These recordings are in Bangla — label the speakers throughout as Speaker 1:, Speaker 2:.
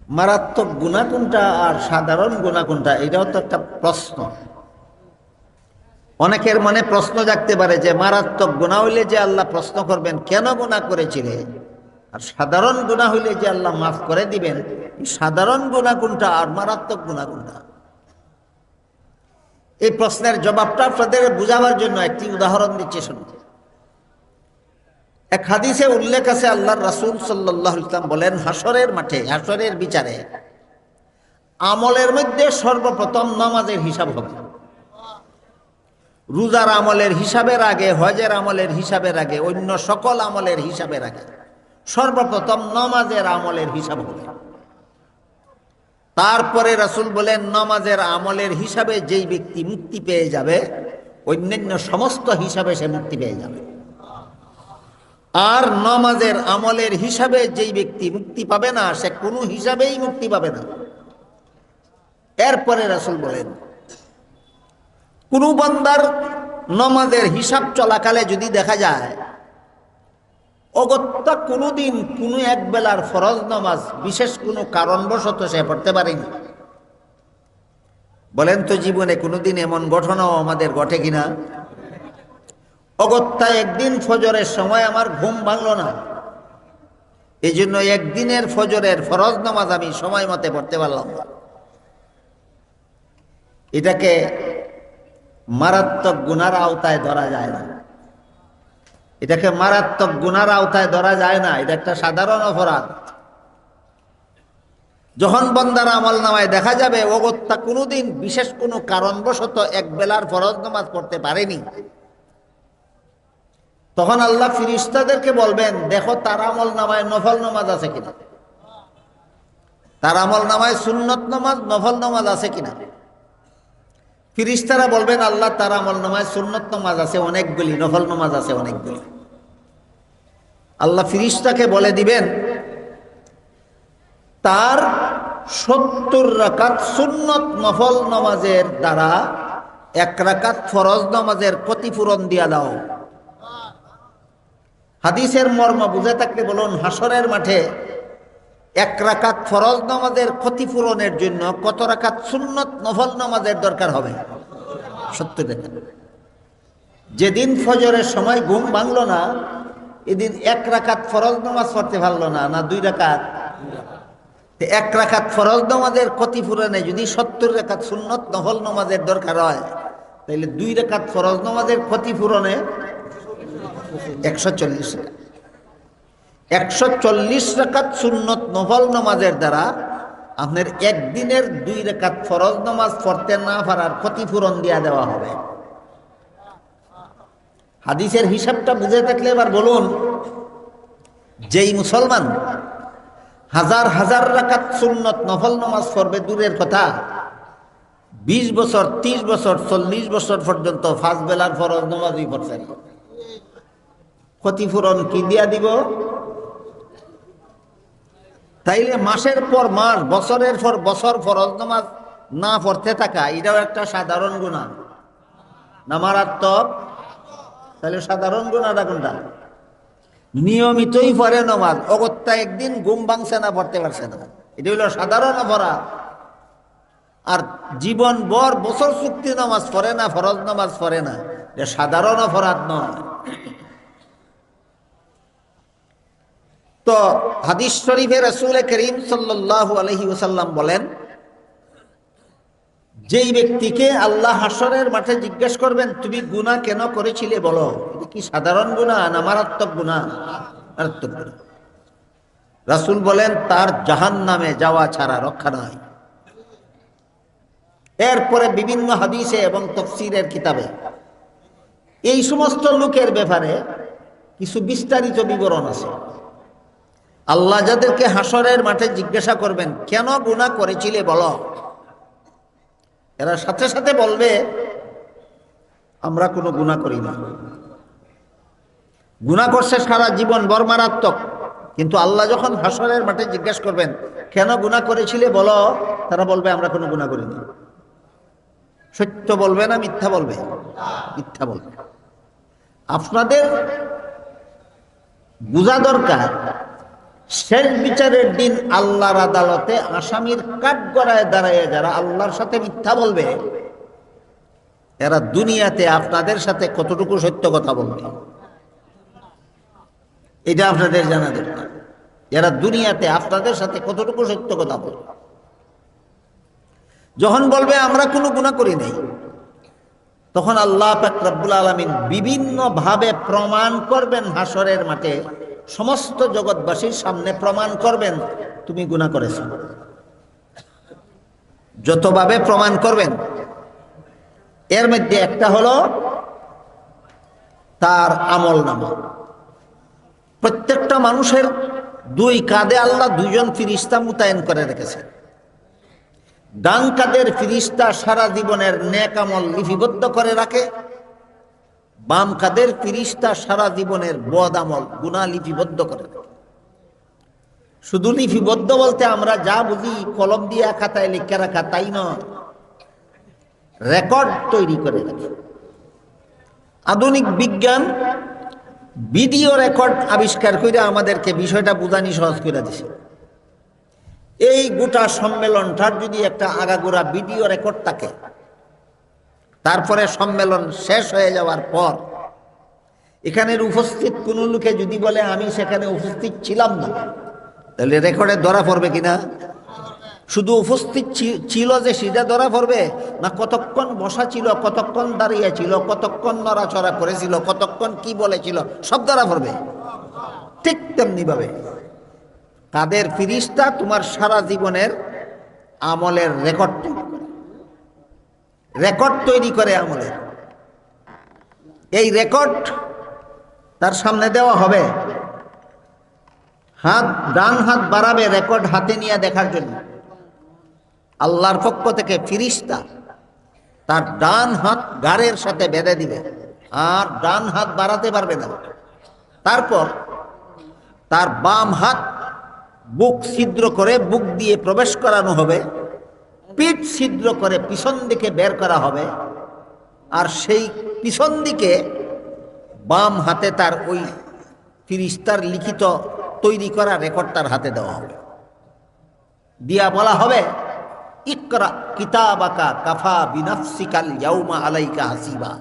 Speaker 1: মারাত্মক গুনাহ কোনটা আর সাধারণ গুনাহ কোনটা, এটাও তো একটা প্রশ্ন। অনেকের মনে প্রশ্ন জাগতে পারে যে মারাত্মক গুনাহ হইলে যে আল্লাহ প্রশ্ন করবেন কেন গুনাহ করেছিলে, আর সাধারণ গুনাহ হইলে যে আল্লাহ মাফ করে দিবেন, সাধারণ গুনাহ কোনটা আর মারাত্মক গুনাহ কোনটা? এই প্রশ্নের জবাবটা আপনাদের বুঝাবার জন্য একটি উদাহরণ দিচ্ছি, শুনুন। এক হাদিসে উল্লেখ আছে, আল্লাহর রাসূল সাল্লাল্লাহু আলাইহি ওয়াসাল্লাম বলেন, হাসরের মাঠে, হাসরের বিচারে আমলের মধ্যে সর্বপ্রথম নামাজের হিসাব হবে। রোজার আমলের হিসাবের আগে, হজের আমলের হিসাবের আগে, অন্য সকল আমলের হিসাবের আগে সর্বপ্রথম নামাজের আমলের হিসাব হবে। তারপরে রাসূল বলেন, নামাজের আমলের হিসাবে যেই ব্যক্তি মুক্তি পেয়ে যাবে, অন্যান্য সমস্ত হিসাবে সে মুক্তি পেয়ে যাবে। আর নামাজের আমলের হিসাবে যেই ব্যক্তি মুক্তি পাবে না, সে কোনো হিসাবেই মুক্তি পাবে না। এরপরে রাসূল বলেন, কোন বান্দার নামাজের হিসাব চলাকালে যদি দেখা যায় অগত্যা কোনোদিন কোনো এক বেলার ফরজ নামাজ বিশেষ কোনো কারণবশত সে পড়তে পারেনি, বলেন তো জীবনে কোনোদিন এমন ঘটনাও আমাদের ঘটে কিনা? অগত্যা একদিন ফজরের সময় আমার ঘুম ভাঙলো না, এই জন্য একদিনের ফজরের ফরজ নামাজ আমি সময় মতে পড়তে পারলাম না। এটাকে মারাত্মক গুনার আওতায় ধরা যায় না, এটাকে মারাত্মক গুনার আওতায় ধরা যায় না, এটা একটা সাধারণ অপরাধ। যখন বান্দার আমল নামায় দেখা যাবে অগত্যা কোনোদিন বিশেষ কোনো কারণবশত এক বেলার ফরজ নামাজ পড়তে পারেনি, তখন আল্লাহ ফেরেশতাদেরকে বলবেন, দেখো তার আমল নামায় নফল নামাজ আছে কিনা, তার আমল নামায় সুন্নত নামাজ, নফল নামাজ আছে কিনা। ফেরেশতারা বলবেন, আল্লাহ তার আমল নামায় সুন্নত নামাজ আছে অনেকগুলি, নফল নামাজ আছে অনেকগুলি। আল্লাহ ফেরেশতাকে বলে দিবেন, তার 70 রাকাত সুন্নত নফল নামাজের দ্বারা 1 রাকাত ফরজ নামাজের ক্ষতিপূরণ দিয়া দাও। হাদিসের মর্ম বুঝে থাকলে বলুন, হাসরের মাঠে 1 রাকাত ফরজ নামাজের ক্ষতিপূরণের জন্য কত রাকাত সুন্নত নফল নামাজের দরকার হবে? 70 রাকাত। যেদিন ফজরের সময় ঘুম ভাঙলো না, এদিন 1 রাকাত ফরজ নামাজ পড়তে পারলো না, না 2 রাকাত? 1 রাকাত ফরজ নামাজের ক্ষতিপূরণে যদি 70 রাকাত সুন্নত নফল নামাজের দরকার হয়, তাহলে 2 রাকাত ফরজ নামাজের ক্ষতিপূরণে 140 রাকাত। 140 রাকাত সুন্নত নফল নামাজের দ্বারা আপনার একদিনের 2 রাকাত ফরজ নামাজ পড়তে না পারার ক্ষতিপূরণ দিয়া দেওয়া হবে। হাদিসের হিসাবটা বুঝে থাকলে এবার বলুন, যেই মুসলমান হাজার হাজার রাকাত সুন্নত নফল নামাজ পড়বে দূরের কথা, 20 বছর, 30 বছর, 40 বছর পর্যন্ত 5 বেলার ফরজ নামাজই পড়ছে না, ক্ষতিপূরণ কি দিয়া দিব? তাইলে মাসের পর মাস, বছরের পর বছর ফরজ নামাজ না পড়তে থাকা, এটাও একটা সাধারণ গুনাহ না মারাত্মক? তাহলে সাধারণ গুনাহটা কোনটা? নিয়মিতই পড়ে নামাজ, অগত্যা একদিন ঘুম ভাঙছে না, পড়তে পারছে না, এটা হলো সাধারণ অপরাধ। আর জীবন ভর বছর চুক্তি নামাজ পড়ে না, ফরজ নামাজ পড়ে না, এটা সাধারণ অপরাধ নয়। তো হাদিস শরীফে রাসূল করিম সাল্লাল্লাহু আলাইহি ওয়াসাল্লাম বলেন, যেই ব্যক্তিকে আল্লাহ হাসরের মাঠে জিজ্ঞেস করবেন, তুমি গুনাহ কেন করেছিলে বলো, এটা কি সাধারণ গুনাহ না মারাত্মক গুনাহ? মারাত্মক গুনাহ। রাসূল বলেন, তার জাহান্নামে যাওয়া ছাড়া রক্ষা নাই। এরপরে বিভিন্ন হাদিসে এবং তাফসীরের কিতাবে এই সমস্ত লোকের ব্যাপারে কিছু বিস্তারিত বিবরণ আছে। আল্লাহ যাদেরকে হাসরের মাঠে জিজ্ঞাসা করবেন, কেন গুনাহ করেছিলে বলো, এরা সাথে সাথে বলবে, আমরা কোনো গুনাহ করি না। গুনাহ করছে সারা জীবন ভর মারাত্মক, কিন্তু আল্লাহ যখন হাসরের মাঠে জিজ্ঞাসা করবেন, কেন গুনাহ করেছিলে বলো, তারা বলবে, আমরা কোনো গুনাহ করি না। সত্য বলবে না মিথ্যা বলবে? মিথ্যা বলবে। আপনাদের বোঝা দরকার, শেষ বিচারের দিন আল্লাহর আদালতে আসামির কাঠগড়ায় দাঁড়ায় যারা আল্লাহর সাথে মিথ্যা বলবে, এরা দুনিয়াতে আপনাদের সাথে কতটুকু সত্য কথা বলবে এটা আপনাদের জানা দরকার। এরা দুনিয়াতে আপনাদের সাথে কতটুকু সত্য কথা বলবে। যখন বলবে আমরা কোনো গুনাহ করি নাই, তখন আল্লাহ পাক রব্বুল আলামিন বিভিন্ন ভাবে প্রমাণ করবেন। হাসরের মাঠে সমস্ত জগৎবাসীর সামনে প্রমাণ করবেন তুমি গুনাহ করেছো। যতভাবে প্রমাণ করবেন, এর মধ্যে একটা হলো তার আমলনামা। প্রত্যেকটা মানুষের দুই কাঁধে আল্লাহ দুইজন ফিরিস্তা মোতায়েন করে রেখেছে। ডান কাঁধের ফিরিস্তা সারা জীবনের নেক আমল লিপিবদ্ধ করে রাখে, বাম কাঁধের ফিরিস্তা সারা জীবনের বদ আমল গুনাহ লিপিবদ্ধ করে রাখে। শুধু লিপিবদ্ধ বলতে আমরা যা বুঝি কলম দিয়ে খাতায় লিখে রাখা তাই নয়, রেকর্ড তৈরি করে রাখে। আধুনিক বিজ্ঞান ভিডিও রেকর্ড আবিষ্কার করে আমাদেরকে বিষয়টা বোঝানি সহজ করে দিছে। এই গোটা সম্মেলনটার যদি একটা আগাগোড়া ভিডিও রেকর্ড থাকে, তারপরে সম্মেলন শেষ হয়ে যাওয়ার পর এখানের উপস্থিত কোন লোকে যদি বলে আমি সেখানে উপস্থিত ছিলাম না, তাহলে রেকর্ডে ধরা পড়বে কিনা? শুধু উপস্থিত ছিল যে সেটা ধরা পড়বে, না কতক্ষণ বসা ছিল, কতক্ষণ দাঁড়িয়ে ছিল, কতক্ষণ নড়াচড়া করেছিল, কতক্ষণ কি বলেছিল, সব ধরা পড়বে। ঠিক তেমনি ভাবে তাদের ফিরিস্তা তোমার সারা জীবনের আমলের রেকর্ড তৈরি করে আমলের। এই রেকর্ড তার সামনে দেওয়া হবে। ডান হাত বাড়াবে রেকর্ড হাতে নিয়ে দেখার জন্য। আল্লাহর পক্ষ থেকে ফিরিস্তা তার ডান হাত ঘাড়ের সাথে বেঁধে দিবে, আর ডান হাত বাড়াতে পারবে না। তারপর তার বাম হাত বুক ছিদ্র করে বুক দিয়ে প্রবেশ করানো হবে, পিঠ ছিদ্র করে পিছন দিকে বের করা হবে, আর সেই পিছন দিকে বাম হাতে তার ওই ফিরিস্তার লিখিত তৈরি করা রেকর্ড তার হাতে দেওয়া হবে। দিয়া বলা হবে ইকরা কিতাবাকা কাফা বিনাফসিকাল ইয়াউমা আলাইকা হাসিবা।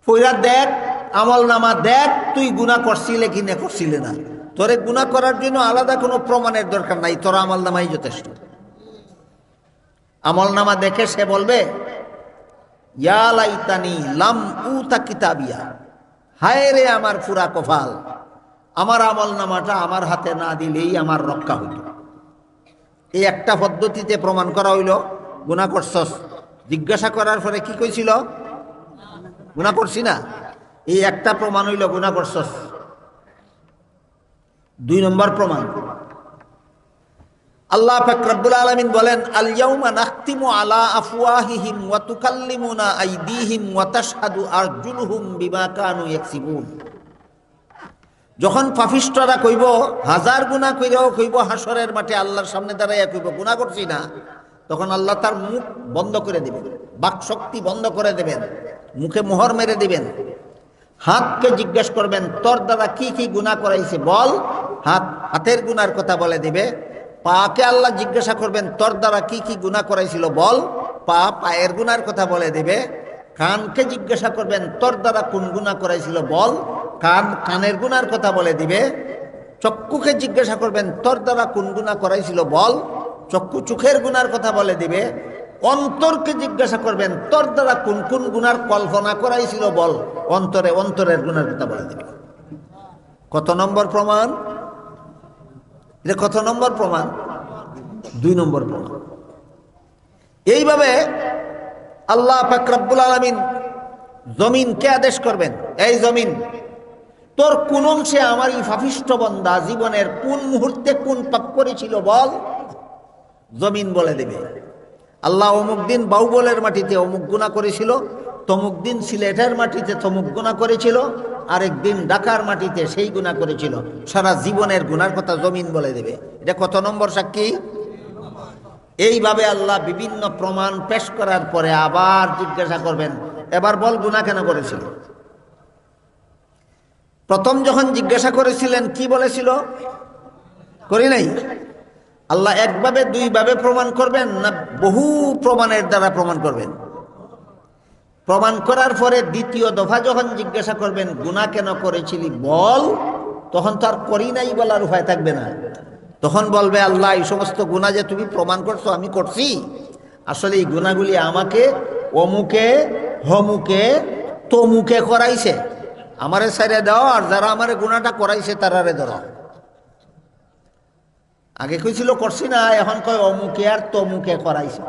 Speaker 1: পয়রা দেখ, আমলনামা দেখ, তুই গুনাহ করছিলে কি না করছিলে না। তোরে গুনাহ করার জন্য আলাদা কোনো প্রমাণের দরকার নাই, তোর আমলনামাই যথেষ্ট। আমলনামা দেখে সে বলবে ইয়া লাইতানি লাম উতা কিতাবিয়া, হায় রে আমার পুরা কপাল, আমার আমলনামাটা আমার হাতে না দিলেই আমার রক্ষা হইল। এই একটা পদ্ধতিতে প্রমাণ করা হইল গুনাহ করছস। জিজ্ঞাসা করার পরে কি কইছিল? গুনাহ করছি না। এই একটা প্রমাণ হইল গুনাহ করছস। 2 নম্বর প্রমাণ, আল্লাহ পাক রব্বুল আলামিন বলেন আল ইয়াউমা নাখতিমু আলা আফওয়াহিহিম ওয়া তুকাল্লিমুনা আইদিহিম ওয়া তাশহাদু আরজুলুহুম বিমা কানু ইয়াকসিবুন। যখন পাপিষ্ঠরা কইব, হাজার গুনাহ কইরাও কইব হাসরের মাঠে আল্লাহর সামনে দাঁড়াইয়া কইব গুনাহ করছি না, তখন আল্লাহ তার মুখ বন্ধ করে দিবেন, বাক শক্তি বন্ধ করে দেবেন, মুখে মোহর মেরে দিবেন। হাতকে জিজ্ঞেস করবেন তোর দ্বারা কি কি গুনাহ করাইছে বল, হাতের গুনার কথা বলে দিবে। পাকে আল্লাহ জিজ্ঞাসা করবেন তোর দ্বারা কি কি গুনাহ করাইছিল বল, পায়ের গুনার কথা বলে দিবে। কানকে জিজ্ঞাসা করবেন তোর দ্বারা কোন গুনাহ করাইছিল বল, কানের গুনার কথা বলে দিবে। চক্ষুকে জিজ্ঞাসা করবেন তোর দ্বারা কোন গুনাহ করাইছিল বল, চোখের গুনার কথা বলে দিবে। অন্তরকে জিজ্ঞাসা করবেন তোর দ্বারা কোন কোন গুনার কল্পনা করাইছিল বল, অন্তরের গুনার কথা বলে দিবে। কত নম্বর প্রমাণ? এটা কত নম্বর প্রমাণ? 2 নম্বর প্রমাণ। এইভাবে আল্লাহ পাক রব্বুল আলামিন জমিনকে আদেশ করবেন, এই জমিন তোর কোন অংশে আমার এই পাপিষ্ঠ বান্দা জীবনের কোন মুহূর্তে কোন পাপ করেছিল বল। জমিন বলে দেবে আল্লাহ অমুক দিন বাউবলের মাটিতে অমুক গুনাহ করেছিল, তমুক দিন সিলেটের মাটিতে তমুক গুনাহ করেছিল, আরেক দিন ঢাকার মাটিতে সেই গুনাহ করেছিল। সারা জীবনের গুনার কথা জমিন বলে দেবে। এটা কত নম্বর সাক্ষী? এইভাবে আল্লাহ বিভিন্ন প্রমাণ পেশ করার পরে আবার জিজ্ঞাসা করবেন এবার বল গুনাহ কেন করেছিল। প্রথম যখন জিজ্ঞাসা করেছিলেন কি বলেছিল? করি নাই? আল্লাহ একভাবে দুইভাবে প্রমাণ করবেন না বহু প্রমাণের দ্বারা প্রমাণ করবেন? প্রমাণ করার পরে দ্বিতীয় দফা যখন জিজ্ঞাসা করবেন গুনাহ কেন করেছিলি বল, তখন তো আর করি নাই বলার উপায় থাকবে না। তখন বলবে আল্লাহ এই সমস্ত গুনাহ যে তুমি প্রমাণ করছো আমি করছি, আসলে এই গুনাহগুলি আমাকে অমুকে হমুকে তমুকে করাইছে, আমারে ছেড়ে দাও, আর যারা আমারে গুনাহটা করাইছে তারারে ধরো। আগে কইছিল করছি না, এখন কয় অমুকে আর তমুকে করাইছে।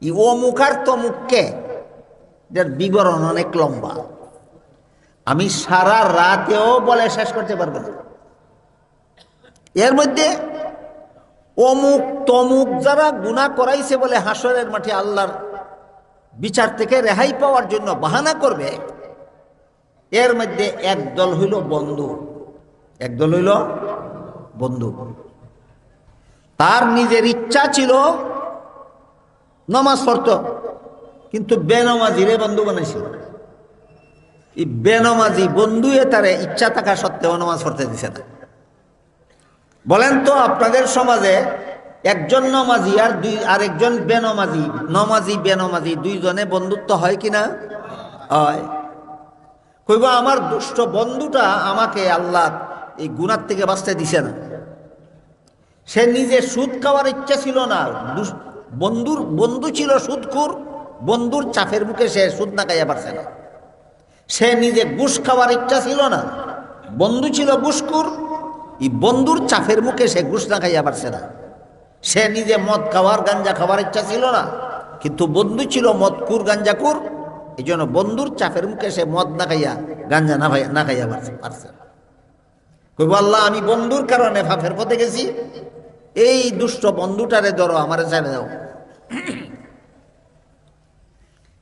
Speaker 1: এই অমুক আর তমুককে এর বিবরণ অনেক লম্বা, আমি সারা রাতেও বলে শেষ করতে পারবো না। এর মধ্যে অমুক তমুক যারা গুনাহ করাইছে বলে হাসরের মাঠে আল্লাহর বিচার থেকে রেহাই পাওয়ার জন্য বাহানা করবে, এর মধ্যে একদল হইল বন্ধু, একদল হইল বন্ধু। তার নিজের ইচ্ছা ছিল নামাজ পড়তো, কিন্তু বেনামাজিরে বন্ধু বানাইছিল। এই বেনামাজি বন্ধুয়ে তারে ইচ্ছা থাকা সত্ত্বেও নামাজ পড়তে দিছে না। বলেন তো আপনাদের সমাজে একজন নমাজি আর আরেকজন বেনমাজি, নমাজি বেনমাজি দুইজনে বন্ধুত্ব হয় কিনা? হয়। কইব আমার দুষ্ট বন্ধুটা আমাকে আল্লাহ এই গুনাহ থেকে বাঁচতে দিছে না। সে নিজে সুদ খাওয়ার ইচ্ছা ছিল না, বন্ধু ছিল সুদখোর, বন্ধুর চাপের মুখে সে সুদ না খাইয়া পারছে না। সে নিজে ঘুষ খাওয়ার ইচ্ছা ছিল না, বন্ধু ছিল ঘুষখোর, এই বন্ধুর চাপের মুখে সে ঘুষ না খাইয়া পারছে না। সে নিজে মদ খাওয়ার গাঞ্জা খাওয়ার ইচ্ছা ছিল না, কিন্তু বন্ধু ছিল মদখোর গাঞ্জাখোর, এই জন্য বন্ধুর চাপের মুখে সে মদ না খাইয়া গাঞ্জা না খাইয়া পারছে। কইব আল্লাহ আমি বন্ধুর কারণে ফাফের পথে গেছি, এই দুষ্ট বন্ধুটারে ধরো, আমারে ছেড়ে দাও।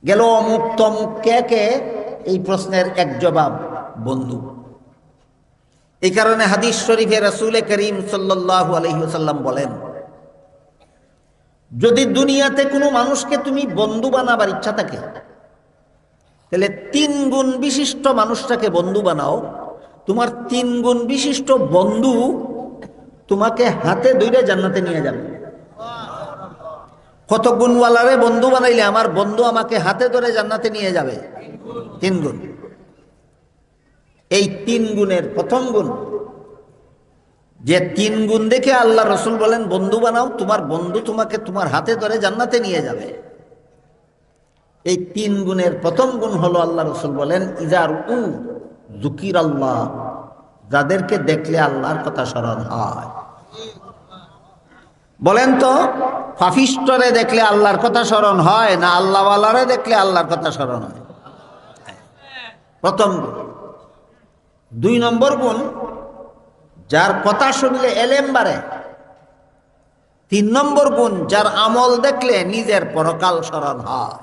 Speaker 1: গেল অমুক তমুক কে কে, এই প্রশ্নের এক জবাব বন্ধু। এই কারণে হাদিস শরীফে রাসূল করিম সাল্লাল্লাহু আলাইহি ওয়াসাল্লাম বলেন, যদি দুনিয়াতে কোনো মানুষকে তুমি বন্ধু বানাবার ইচ্ছা থাকে, তাহলে 3 গুণ বিশিষ্ট মানুষটাকে বন্ধু বানাও। তোমার 3 গুণ বিশিষ্ট বন্ধু তোমাকে হাতে ধরে জান্নাতে নিয়ে যাবে। কত গুণওয়ালারে বন্ধু বানাইলে আমার বন্ধু আমাকে হাতে ধরে জান্নাতে নিয়ে যাবে? 3 গুণ। এই 3 গুণের প্রথম গুণ, যে 3 গুণ দেখে আল্লাহ রসুল বলেন বন্ধু বানাও, তোমার বন্ধু তোমাকে তোমার হাতে ধরে জান্নাতে নিয়ে যাবে। এই 3 গুণের প্রথম গুণ হলো আল্লাহ রসুল বলেন ইজার উ যুকির আল্লাহ, যাদেরকে দেখলে আল্লাহর কথা স্মরণ হয়। বলেন তো পাপিষ্ঠরে দেখলে আল্লাহর কথা স্মরণ হয় না আল্লাহওয়ালারে দেখলে আল্লাহর কথা স্মরণ হয়? প্রথম গুণ। 2 নম্বর গুণ, যার কথা শুনলে এলেম বাড়ে। 3 নম্বর গুণ, যার আমল দেখলে নিজের পরকাল স্মরণ হয়।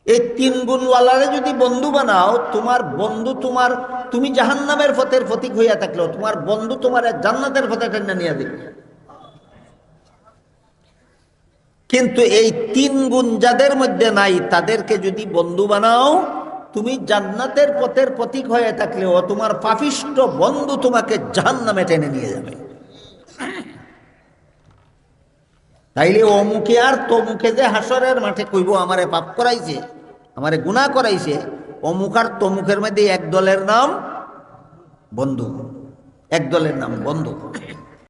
Speaker 1: এই 3 গুণওয়ালারে যদি বন্ধু বানাও, তোমার বন্ধু তুমি জাহান্নামের পথের প্রতীক হইয়া থাকলেও তোমার বন্ধু তোমার জান্নাতের পথে টেনে নিয়ে দিবে। কিন্তু এই 3 গুণ যাদের মধ্যে নাই, তাদেরকে যদি বন্ধু বানাও, তুমি জান্নাতের পথের প্রতীক হয়ে থাকলেও তোমার পাপিষ্ঠ বন্ধু তোমাকে জাহান্নামে টেনে নিয়ে যাবে। তাইলে অমুকে আর তমুকে যে হাসরের মাঠে কইব আমারে পাপ করাইছে, আমারে গুনাহ করাইছে, অমুক আর তমুকের মধ্যে এক দলের নাম বন্ধু, এক দলের নাম বন্ধু।